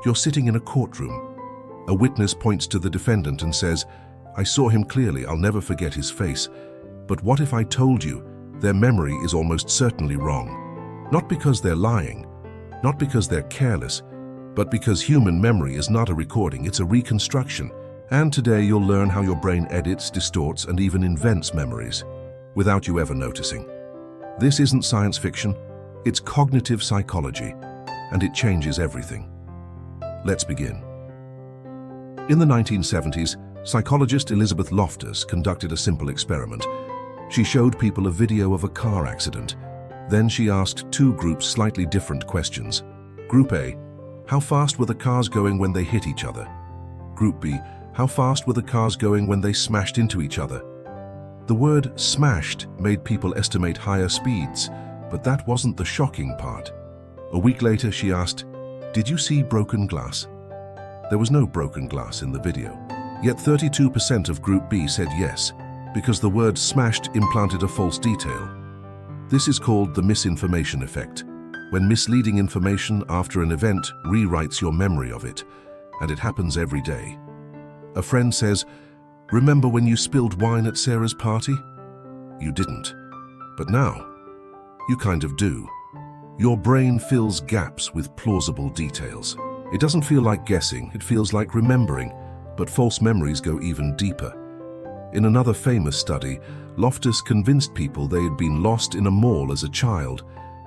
You're sitting in a courtroom. A witness points to the defendant and says, "I saw him clearly, I'll never forget his face." But what if I told you their memory is almost certainly wrong? Not because they're lying, not because they're careless, but because human memory is not a recording, it's a reconstruction. And today you'll learn how your brain edits, distorts, and even invents memories without you ever noticing. This isn't science fiction, it's cognitive psychology, and it changes everything. Let's begin. In the 1970s, psychologist Elizabeth Loftus conducted a simple experiment. She showed people a video of a car accident. Then she asked two groups slightly different questions. Group A, how fast were the cars going when they hit each other? Group B, how fast were the cars going when they smashed into each other? The word smashed made people estimate higher speeds, but that wasn't the shocking part. A week later, she asked, "Did you see broken glass?" There was no broken glass in the video. Yet 32% of Group B said yes, because the word smashed implanted a false detail. This is called the misinformation effect, when misleading information after an event rewrites your memory of it, and it happens every day. A friend says, "Remember when you spilled wine at Sarah's party?" You didn't. But now, you kind of do. Your brain fills gaps with plausible details. It doesn't feel like guessing, it feels like remembering, but false memories go even deeper. In another famous study, Loftus convinced people they had been lost in a mall as a child,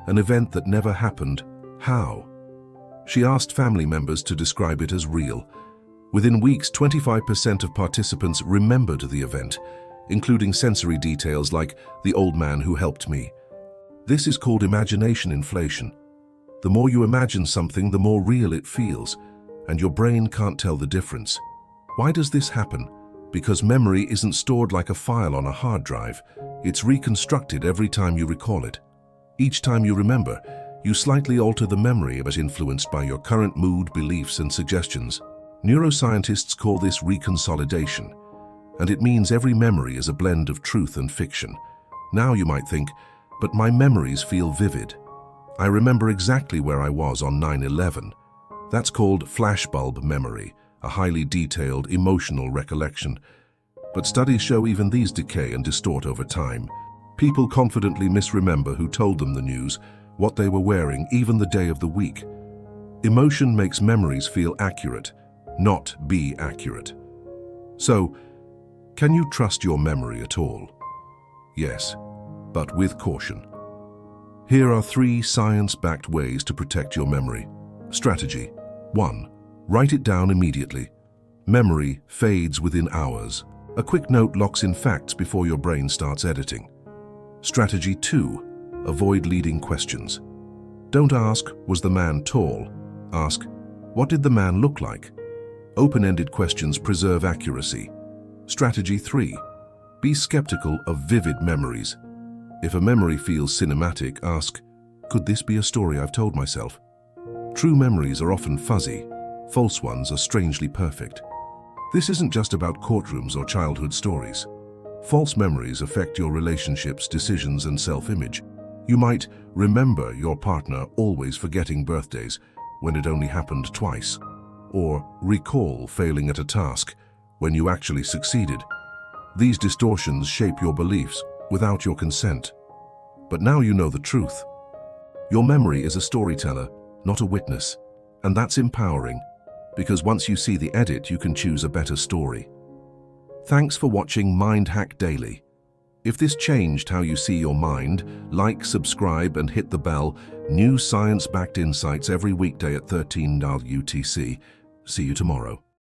an event that never happened. How? She asked family members to describe it as real. Within weeks, 25% of participants remembered the event, including sensory details like the old man who helped me. This is called imagination inflation. The more you imagine something, the more real it feels, and your brain can't tell the difference. Why does this happen? Because memory isn't stored like a file on a hard drive. It's reconstructed every time you recall it. Each time you remember, you slightly alter the memory but influenced by your current mood, beliefs, and suggestions. Neuroscientists call this reconsolidation, and it means every memory is a blend of truth and fiction. Now you might think, but my memories feel vivid. I remember exactly where I was on 9/11. That's called flashbulb memory, a highly detailed, emotional recollection. But studies show even these decay and distort over time. People confidently misremember who told them the news, what they were wearing, even the day of the week. Emotion makes memories feel accurate, not be accurate. So, can you trust your memory at all? Yes, but with caution. Here are 3 science-backed ways to protect your memory. Strategy 1. Write it down immediately. Memory fades within hours. A quick note locks in facts before your brain starts editing. Strategy 2. Avoid leading questions. Don't ask, "Was the man tall?" Ask, "What did the man look like?" Open-ended questions preserve accuracy. Strategy 3. Be skeptical of vivid memories. If a memory feels cinematic, ask, "Could this be a story I've told myself?" True memories are often fuzzy. False ones are strangely perfect. This isn't just about courtrooms or childhood stories. False memories affect your relationships, decisions, and self-image. You might remember your partner always forgetting birthdays when it only happened twice, or recall failing at a task when you actually succeeded. These distortions shape your beliefs without your consent. But now you know the truth. Your memory is a storyteller, not a witness, and that's empowering, because once you see the edit, you can choose a better story. Thanks for watching Mind Hack Daily. If this changed how you see your mind, like, subscribe, and hit the bell. New science-backed insights every weekday at 13 UTC. See you tomorrow.